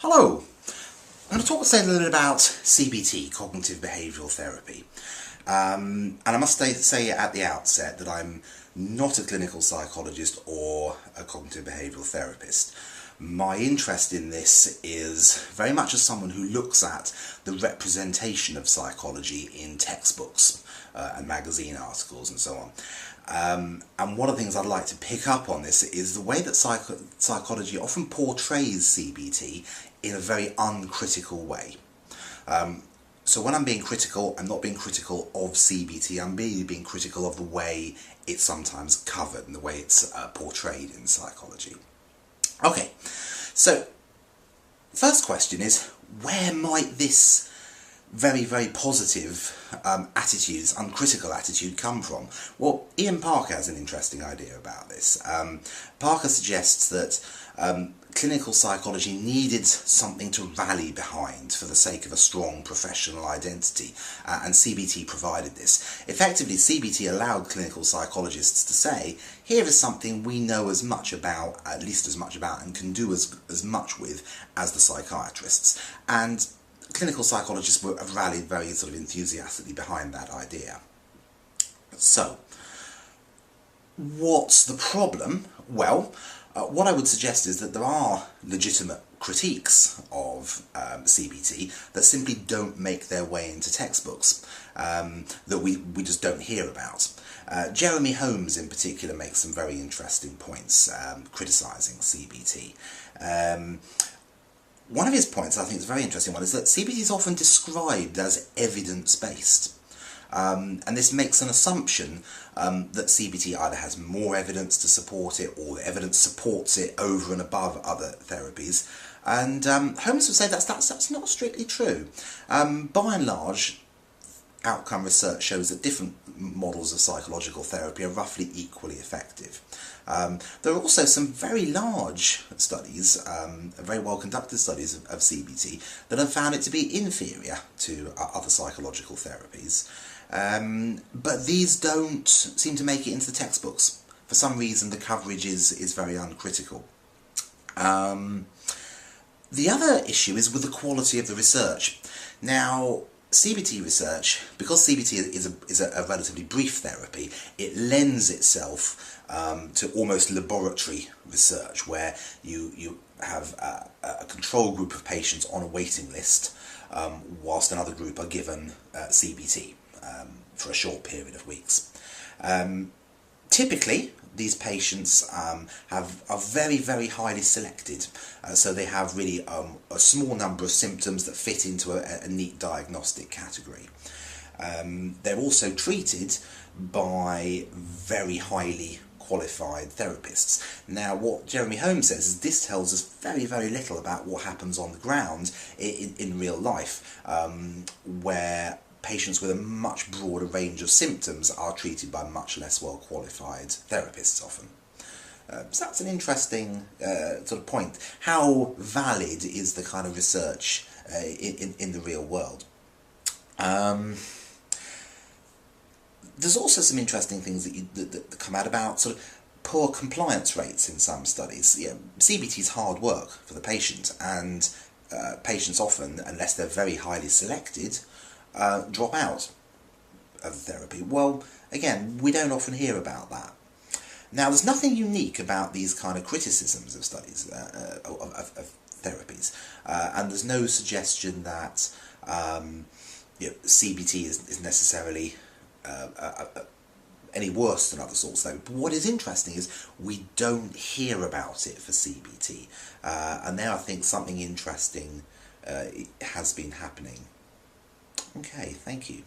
Hello! I'm going to talk today a little bit about CBT, Cognitive Behavioural Therapy. And I must say at the outset that I'm not a clinical psychologist or a cognitive behavioural therapist. My interest in this is very much as someone who looks at the representation of psychology in textbooks and magazine articles and so on. And one of the things I'd like to pick up on this is the way that psychology often portrays CBT in a very uncritical way. So when I'm being critical, I'm not being critical of CBT, I'm really being critical of the way it's sometimes covered and the way it's portrayed in psychology. Okay, so first question is, where might this very, very positive attitudes, uncritical attitude come from? Well, Ian Parker has an interesting idea about this. Parker suggests that clinical psychology needed something to rally behind for the sake of a strong professional identity, and CBT provided this. Effectively, CBT allowed clinical psychologists to say, here is something we know as much about, at least as much about, and can do as much with as the psychiatrists. And clinical psychologists have rallied very sort of enthusiastically behind that idea. So, what's the problem? Well, what I would suggest is that there are legitimate critiques of CBT that simply don't make their way into textbooks, that we just don't hear about. Jeremy Holmes in particular makes some very interesting points criticising CBT. One of his points, I think is a very interesting one, is that CBT is often described as evidence-based. And this makes an assumption that CBT either has more evidence to support it, or the evidence supports it over and above other therapies. And Holmes would say that's not strictly true. By and large, outcome research shows that different models of psychological therapy are roughly equally effective. There are also some very large studies, very well conducted studies of CBT that have found it to be inferior to other psychological therapies. But these don't seem to make it into the textbooks. For some reason the coverage is very uncritical. The other issue is with the quality of the research. Now, CBT research, because CBT is a relatively brief therapy, it lends itself to almost laboratory research, where you have a control group of patients on a waiting list, whilst another group are given CBT for a short period of weeks. Typically, these patients are very, very highly selected, so they have really a small number of symptoms that fit into a neat diagnostic category. They're also treated by very highly qualified therapists. Now, what Jeremy Holmes says is this tells us very, very little about what happens on the ground in real life, where patients with a much broader range of symptoms are treated by much less well qualified therapists often. So that's an interesting sort of point. How valid is the kind of research in the real world? There's also some interesting things that come out about sort of poor compliance rates in some studies. CBT is hard work for the patient, and patients often, unless they're very highly selected, drop out of therapy. Well, again, we don't often hear about that. Now, there's nothing unique about these kind of criticisms of studies, of therapies, and there's no suggestion that CBT is necessarily any worse than other sorts of therapy. But what is interesting is we don't hear about it for CBT, and there I think something interesting has been happening. Okay, thank you.